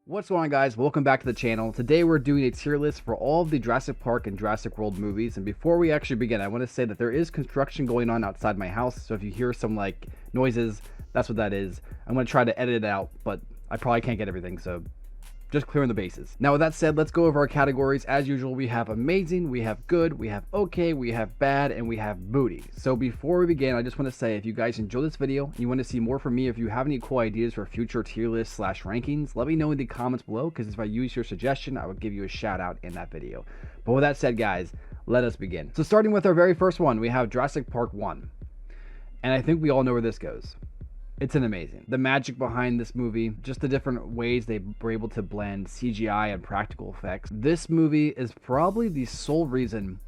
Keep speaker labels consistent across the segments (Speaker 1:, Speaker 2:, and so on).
Speaker 1: What's going on, guys? Welcome back to the channel. Today we're doing a tier list for all of the Jurassic Park and Jurassic World movies. And before we actually begin, I want to say that there is construction going on outside my house. So if you hear some like noises, that's what that is. I'm going to try to edit it out, but I probably can't get everything. So just clearing the bases. Now, with that said, let's go over our categories. As usual, we have amazing, we have good, we have okay, we have bad, and we have booty. So before we begin, I just want to say, if you guys enjoy this video and you want to see more from me, if you have any cool ideas for future tier lists / rankings, let me know in the comments below, because if I use your suggestion, I will give you a shout out in that video. But with that said, guys, let us begin. So starting with our very first one, we have Jurassic Park 1. And I think we all know where this goes. It's an amazing. The magic behind this movie, just the different ways they were able to blend CGI and practical effects. This movie is probably the sole reason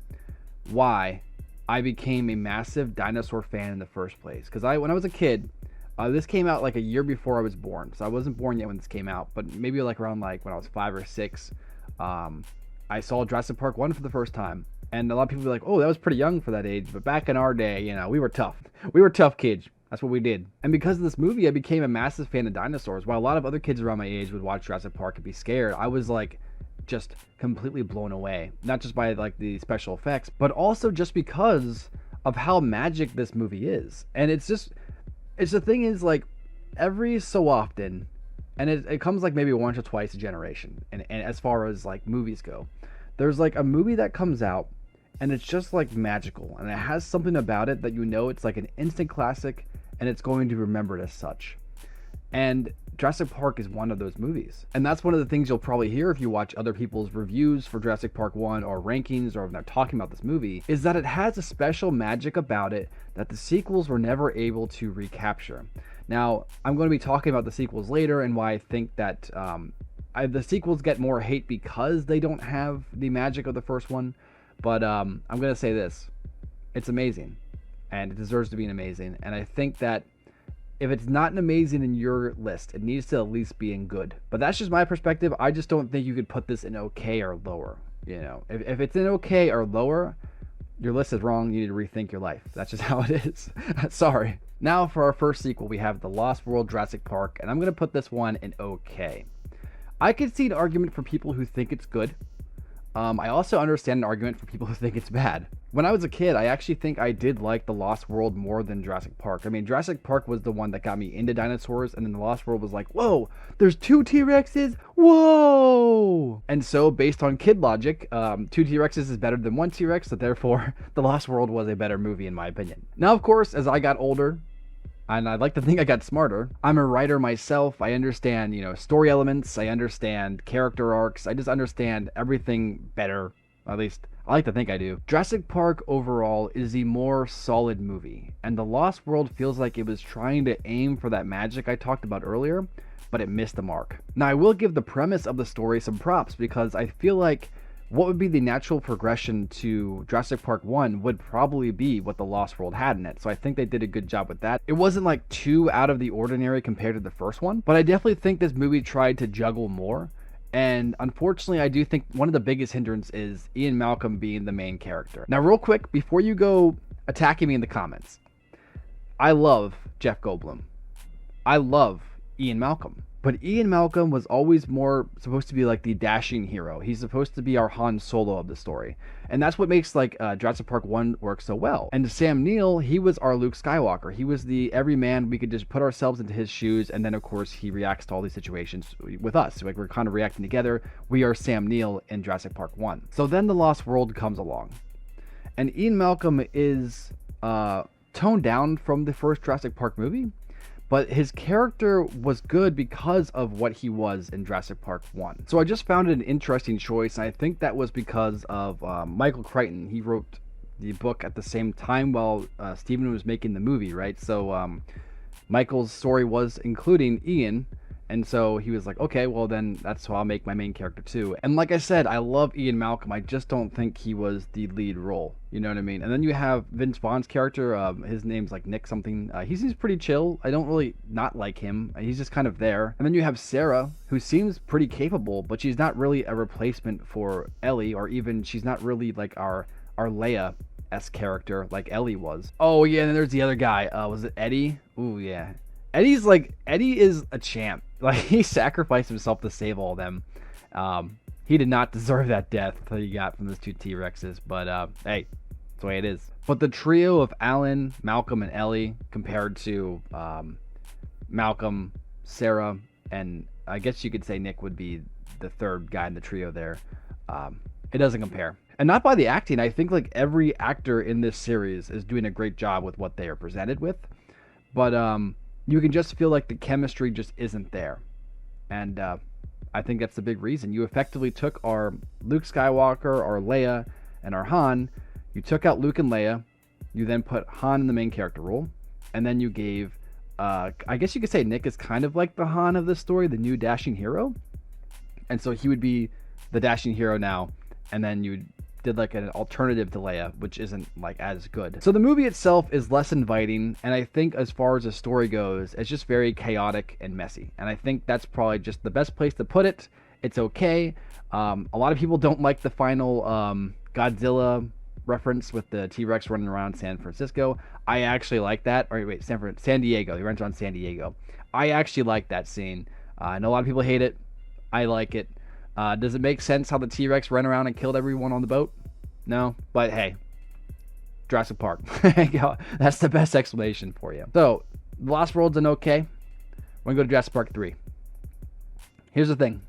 Speaker 1: why I became a massive dinosaur fan in the first place. Because when I was a kid, this came out like a year before I was born. So I wasn't born yet when this came out, but maybe like around like when I was 5 or 6, I saw Jurassic Park 1 for the first time. And a lot of people were like, oh, that was pretty young for that age. But back in our day, you know, we were tough. We were tough kids. That's what we did. And because of this movie, I became a massive fan of dinosaurs. While a lot of other kids around my age would watch Jurassic Park and be scared, I was like just completely blown away. Not just by like the special effects, but also just because of how magic this movie is. And it's the thing is, like, every so often, and it comes like maybe once or twice a generation, and as far as like movies go, there's like a movie that comes out and it's just like magical, and it has something about it that, you know, it's like an instant classic and it's going to be remembered as such. And Jurassic Park is one of those movies. And that's one of the things you'll probably hear if you watch other people's reviews for Jurassic Park 1 or rankings, or when they're talking about this movie, is that it has a special magic about it that the sequels were never able to recapture. Now, I'm going to be talking about the sequels later and why I think that the sequels get more hate because they don't have the magic of the first one. But I'm going to say this. It's amazing. And it deserves to be an amazing. And I think that if it's not an amazing in your list, it needs to at least be in good. But that's just my perspective. I just don't think you could put this in okay or lower. You know, if it's in okay or lower, your list is wrong. You need to rethink your life. That's just how it is. Sorry. Now for our first sequel, we have The Lost World Jurassic Park. And I'm going to put this one in okay. I could see an argument for people who think it's good. I also understand an argument for people who think it's bad. When I was a kid, I actually think I did like The Lost World more than Jurassic Park. I mean, Jurassic Park was the one that got me into dinosaurs, and then The Lost World was like, whoa, there's 2 T-Rexes? Whoa! And so, based on kid logic, 2 T-Rexes is better than 1 T-Rex, so therefore, The Lost World was a better movie in my opinion. Now, of course, as I got older, and I'd like to think I got smarter, I'm a writer myself. I understand, you know, story elements. I understand character arcs. I just understand everything better. At least, I like to think I do. Jurassic Park overall is the more solid movie. And The Lost World feels like it was trying to aim for that magic I talked about earlier, but it missed the mark. Now, I will give the premise of the story some props, because I feel like what would be the natural progression to Jurassic Park 1 would probably be what The Lost World had in it. So I think they did a good job with that. It wasn't like too out of the ordinary compared to the first one, but I definitely think this movie tried to juggle more. And unfortunately, I do think one of the biggest hindrances is Ian Malcolm being the main character. Now, real quick, before you go attacking me in the comments, I love Jeff Goldblum. I love Ian Malcolm. But Ian Malcolm was always more supposed to be like the dashing hero. He's supposed to be our Han Solo of the story. And that's what makes like Jurassic Park 1 work so well. And Sam Neill, he was our Luke Skywalker. He was the everyman. We could just put ourselves into his shoes, and then of course he reacts to all these situations with us. Like, we're kind of reacting together. We are Sam Neill in Jurassic Park 1. So then The Lost World comes along. And Ian Malcolm is toned down from the first Jurassic Park movie. But his character was good because of what he was in Jurassic Park 1. So I just found it an interesting choice, and I think that was because of Michael Crichton. He wrote the book at the same time while Steven was making the movie, right? So Michael's story was including Ian, and so he was like, okay, well then that's how I'll make my main character too. And like I said, I love Ian Malcolm. I just don't think he was the lead role. You know what I mean? And then you have Vince Vaughn's character. His name's like Nick something. He seems pretty chill. I don't really not like him. He's just kind of there. And then you have Sarah, who seems pretty capable, but she's not really a replacement for Ellie, or even she's not really like our Leia-esque character like Ellie was. Oh yeah, and then there's the other guy. Was it Eddie? Ooh yeah. Eddie is a champ. Like, he sacrificed himself to save all of them. He did not deserve that death that he got from those two T-Rexes, but hey, that's the way it is. But the trio of Alan, Malcolm, and Ellie compared to Malcolm, Sarah, and I guess you could say Nick would be the third guy in the trio there. It doesn't compare. And not by the acting. I think like every actor in this series is doing a great job with what they are presented with. But you can just feel like the chemistry just isn't there. And I think that's the big reason. You effectively took our Luke Skywalker, our Leia, and our Han. You took out Luke and Leia. You then put Han in the main character role. And then you gave, I guess you could say Nick is kind of like the Han of this story, the new dashing hero. And so he would be the dashing hero now. And then you did like an alternative to Leia, which isn't like as good. So the movie itself is less inviting, and I think as far as the story goes, it's just very chaotic and messy. And I think that's probably just the best place to put it. It's okay. A lot of people don't like the final Godzilla reference with the T-Rex running around San Francisco. I actually like that. Or wait, San Diego. He runs around San Diego. I actually like that scene. I know a lot of people hate it. I like it. Does it make sense how the T-Rex ran around and killed everyone on the boat? No, but hey, Jurassic Park. That's the best explanation for you. So, The Lost World's an okay. We're going to go to Jurassic Park 3. Here's the thing.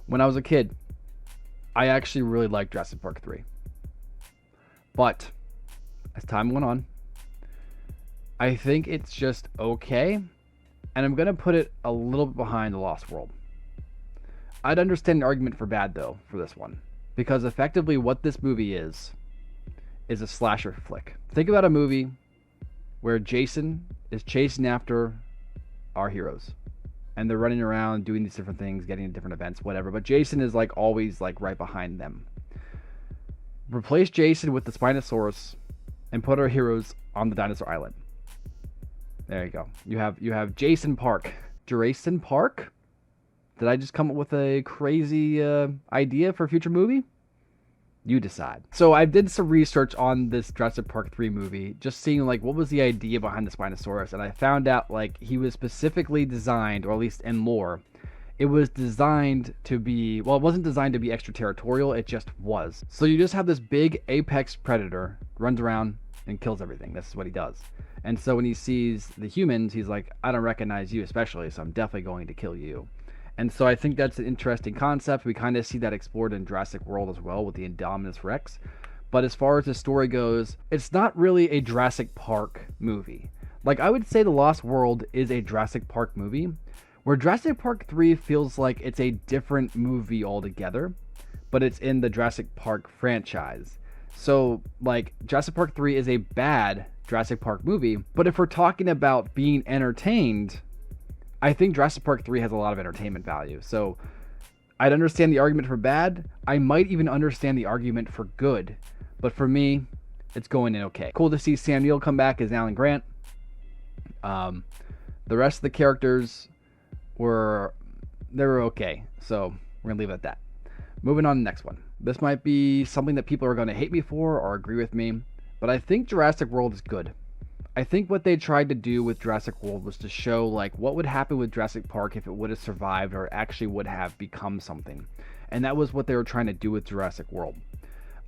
Speaker 1: When I was a kid, I actually really liked Jurassic Park 3. But, as time went on, I think it's just okay. And I'm going to put it a little bit behind The Lost World. I'd understand the argument for bad, though, for this one. Because effectively what this movie is a slasher flick. Think about a movie where Jason is chasing after our heroes. And they're running around doing these different things, getting to different events, whatever. But Jason is like always like right behind them. Replace Jason with the Spinosaurus and put our heroes on the dinosaur island. There you go. You have Jason Park. Jurassic Park? Did I just come up with a crazy idea for a future movie? You decide. So I did some research on this Jurassic Park 3 movie, just seeing like what was the idea behind the Spinosaurus, and I found out like he was specifically designed, or at least in lore, it was designed to be, well, it wasn't designed to be extraterritorial, it just was. So you just have this big apex predator, runs around and kills everything. This is what he does. And so when he sees the humans, he's like, I don't recognize you especially, so I'm definitely going to kill you. And so I think that's an interesting concept. We kind of see that explored in Jurassic World as well with the Indominus Rex. But as far as the story goes, it's not really a Jurassic Park movie. Like, I would say The Lost World is a Jurassic Park movie, where Jurassic Park 3 feels like it's a different movie altogether, but it's in the Jurassic Park franchise. So, like, Jurassic Park 3 is a bad Jurassic Park movie, but if we're talking about being entertained, I think Jurassic Park 3 has a lot of entertainment value. So I'd understand the argument for bad. I might even understand the argument for good. But for me, it's going in okay. Cool to see Sam Neill come back as Alan Grant. The rest of the characters they were okay. So we're going to leave it at that. Moving on to the next one. This might be something that people are going to hate me for or agree with me. But I think Jurassic World is good. I think what they tried to do with Jurassic World was to show like what would happen with Jurassic Park if it would have survived or actually would have become something. And that was what they were trying to do with Jurassic World.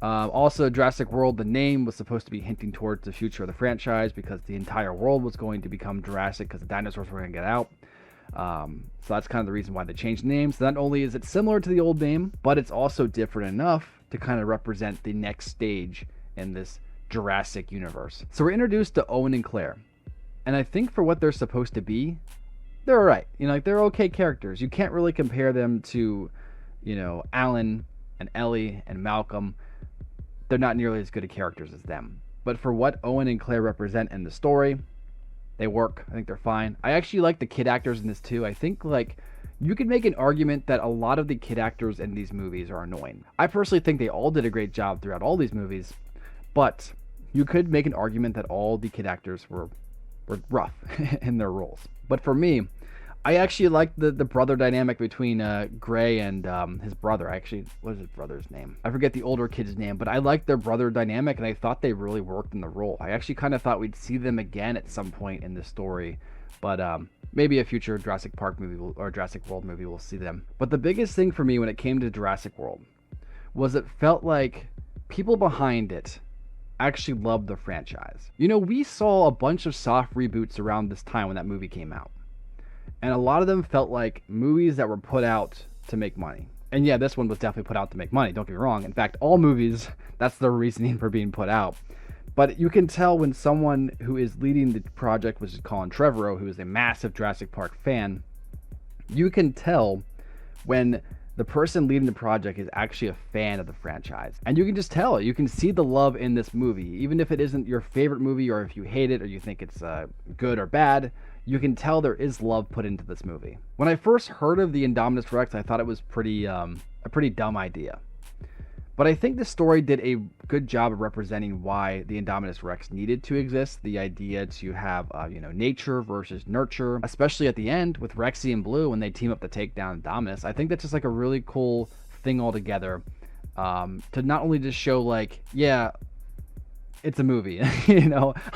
Speaker 1: Also, Jurassic World, the name was supposed to be hinting towards the future of the franchise because the entire world was going to become Jurassic because the dinosaurs were going to get out. So that's kind of the reason why they changed the name. So not only is it similar to the old name, but it's also different enough to kind of represent the next stage in this Jurassic universe. So we're introduced to Owen and Claire, and I think for what they're supposed to be, they're alright. You know, like they're okay characters. You can't really compare them to, you know, Alan and Ellie and Malcolm. They're not nearly as good of characters as them. But for what Owen and Claire represent in the story, they work. I think they're fine. I actually like the kid actors in this too. I think like you could make an argument that a lot of the kid actors in these movies are annoying. I personally think they all did a great job throughout all these movies, but you could make an argument that all the kid actors were rough in their roles. But for me, I actually like the brother dynamic between Gray and his brother. What is his brother's name? I forget the older kid's name, but I like their brother dynamic, and I thought they really worked in the role. I actually kind of thought we'd see them again at some point in the story, but Maybe a future Jurassic Park movie or Jurassic World movie will see them. But the biggest thing for me when it came to Jurassic World was it felt like people behind it actually loved the franchise. You know, we saw a bunch of soft reboots around this time when that movie came out. And a lot of them felt like movies that were put out to make money. And yeah, this one was definitely put out to make money, don't get me wrong. In fact, all movies, that's the reasoning for being put out. But you can tell when someone who is leading the project, which is Colin Trevorrow, who is a massive Jurassic Park fan, you can tell when the person leading the project is actually a fan of the franchise. And you can just tell, you can see the love in this movie. Even if it isn't your favorite movie, or if you hate it, or you think it's good or bad, you can tell there is love put into this movie. When I first heard of the Indominus Rex, I thought it was a pretty dumb idea. But I think the story did a good job of representing why the Indominus Rex needed to exist. The idea to have, nature versus nurture, especially at the end with Rexy and Blue when they team up to take down Indominus. I think that's just like a really cool thing altogether. To not only just show like, yeah, it's a movie,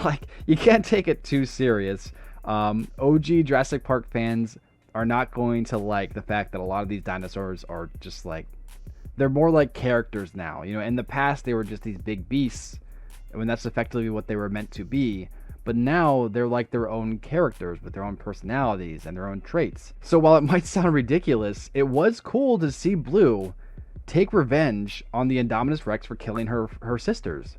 Speaker 1: like you can't take it too serious. OG Jurassic Park fans are not going to like the fact that a lot of these dinosaurs are just like, they're more like characters now. In the past they were just these big beasts, when that's effectively what they were meant to be. But now they're like their own characters with their own personalities and their own traits. So while it might sound ridiculous, it was cool to see Blue take revenge on the Indominus Rex for killing her sisters.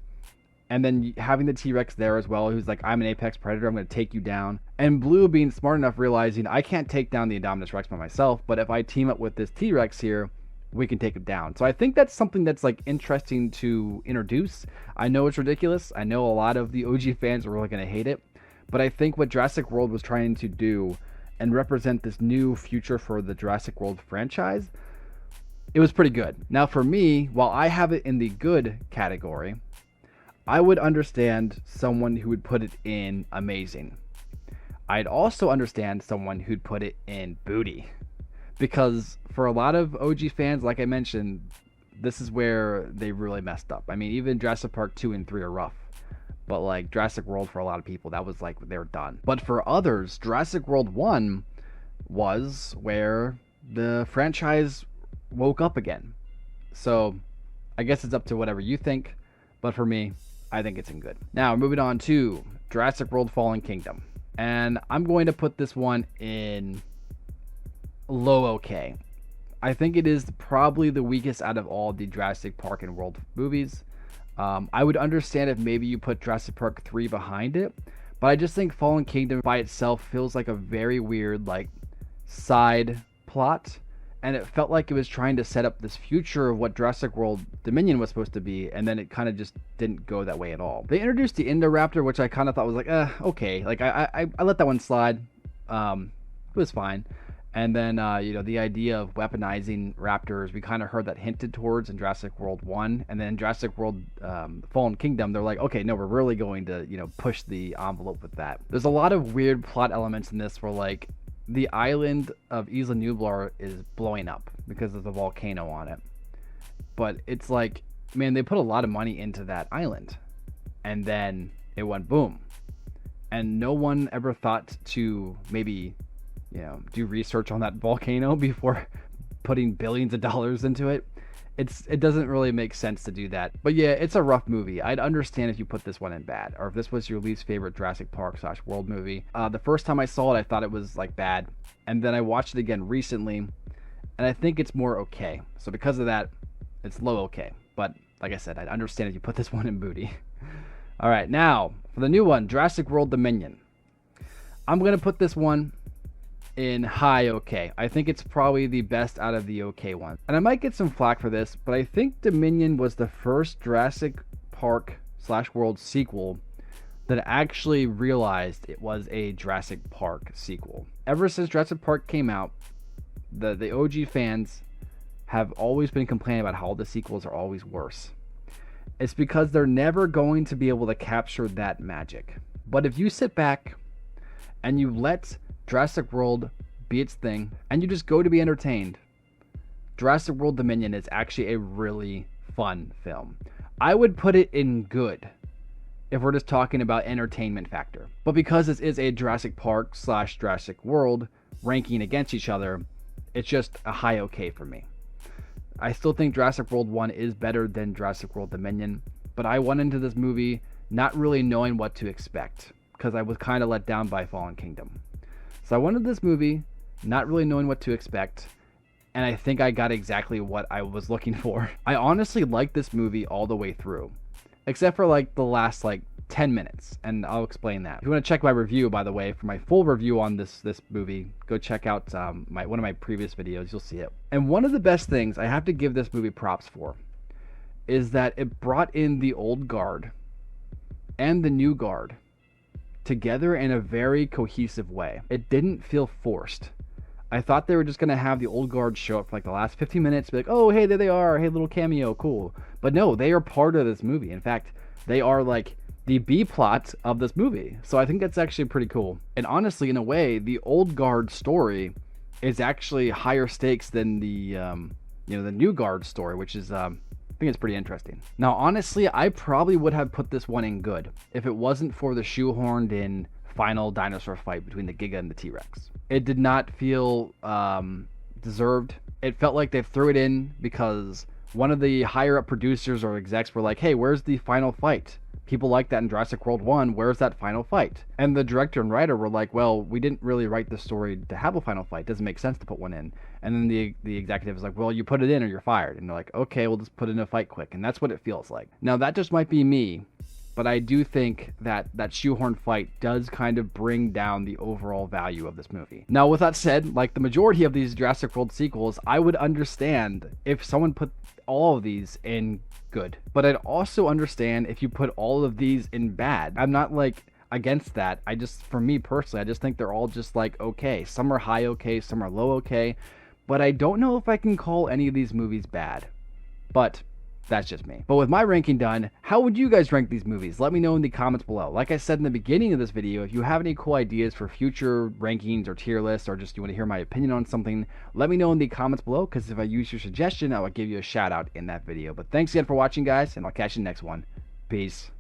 Speaker 1: And then having the T-Rex there as well, who's like, I'm an apex predator, I'm going to take you down. And Blue being smart enough, realizing I can't take down the Indominus Rex by myself, but if I team up with this T-Rex here, we can take it down. So I think that's something that's like interesting to introduce. I know it's ridiculous. I know a lot of the OG fans are really going to hate it. But I think what Jurassic World was trying to do and represent this new future for the Jurassic World franchise, it was pretty good. Now for me, while I have it in the good category, I would understand someone who would put it in amazing. I'd also understand someone who'd put it in booty. Because for a lot of OG fans, like I mentioned, this is where they really messed up. I mean, even Jurassic Park 2 and 3 are rough. But like Jurassic World, for a lot of people, that was like they're done. But for others, Jurassic World 1 was where the franchise woke up again. So I guess it's up to whatever you think. But for me, I think it's in good. Now, moving on to Jurassic World Fallen Kingdom. And I'm going to put this one in low okay. I think it is probably the weakest out of all the Jurassic Park and World movies. I would understand if maybe you put Jurassic Park 3 behind it, but I just think Fallen Kingdom by itself feels like a very weird like side plot, and it felt like it was trying to set up this future of what Jurassic World Dominion was supposed to be, and then it kind of just didn't go that way at all. They introduced the Indoraptor, which I kind of thought was like, okay, like I let that one slide. It was fine. And then, the idea of weaponizing raptors, we kind of heard that hinted towards in Jurassic World 1. And then Jurassic World Fallen Kingdom, they're like, okay, no, we're really going to, push the envelope with that. There's a lot of weird plot elements in this where, like, the island of Isla Nublar is blowing up because there's a volcano on it. But it's like, man, they put a lot of money into that island. And then it went boom. And no one ever thought to maybe do research on that volcano before putting billions of dollars into it. It doesn't really make sense to do that. But yeah, it's a rough movie. I'd understand if you put this one in bad, or if this was your least favorite Jurassic Park / World movie. The first time I saw it, I thought it was like bad, and then I watched it again recently, and I think it's more okay. So because of that, it's low okay. But like I said, I'd understand if you put this one in booty. All right, now for the new one, Jurassic World Dominion. I'm gonna put this one in high okay. I think it's probably the best out of the okay ones. And I might get some flack for this, but I think Dominion was the first Jurassic Park / World sequel that actually realized it was a Jurassic Park sequel. Ever since Jurassic Park came out, the OG fans have always been complaining about how the sequels are always worse. It's because they're never going to be able to capture that magic. But if you sit back and you let Jurassic World be its thing, and you just go to be entertained, Jurassic World Dominion is actually a really fun film. I would put it in good, if we're just talking about entertainment factor. But because this is a Jurassic Park / Jurassic World ranking against each other, it's just a high okay for me. I still think Jurassic World 1 is better than Jurassic World Dominion, but I went into this movie not really knowing what to expect because I was kind of let down by Fallen Kingdom. So I went into this movie not really knowing what to expect, and I think I got exactly what I was looking for. I honestly liked this movie all the way through, except for like the last 10 minutes, and I'll explain that. If you want to check my review, by the way, for my full review on this movie, go check out one of my previous videos. You'll see it. And one of the best things I have to give this movie props for is that it brought in the old guard and the new guard together in a very cohesive way. It didn't feel forced. I thought they were just going to have the old guard show up for the last 15 minutes, be like, oh, hey, there they are, hey, little cameo, cool. But no, they are part of this movie. In fact, they are the B plot of this movie. So I think that's actually pretty cool. And honestly, in a way, the old guard story is actually higher stakes than the new guard story, which is I think it's pretty interesting. Now, honestly, I probably would have put this one in good if it wasn't for the shoehorned in final dinosaur fight between the Giga and the T-Rex. It did not feel deserved. It felt like they threw it in because one of the higher up producers or execs were like, hey, where's the final fight? People like that in Jurassic World 1, where's that final fight? And the director and writer were like, well, we didn't really write the story to have a final fight. It doesn't make sense to put one in. And then the executive is like, well, you put it in or you're fired. And they're like, okay, we'll just put in a fight quick. And that's what it feels like. Now, that just might be me, but I do think that shoehorn fight does kind of bring down the overall value of this movie. Now, with that said, like the majority of these Jurassic World sequels, I would understand if someone put all of these in good. But I'd also understand if you put all of these in bad. I'm not against that. For me personally, I just think they're all just okay. Some are high okay, some are low okay. But I don't know if I can call any of these movies bad. But that's just me. But with my ranking done, how would you guys rank these movies? Let me know in the comments below. Like I said in the beginning of this video, if you have any cool ideas for future rankings or tier lists, or just you want to hear my opinion on something, let me know in the comments below, because if I use your suggestion, I will give you a shout out in that video. But thanks again for watching, guys, and I'll catch you in the next one. Peace.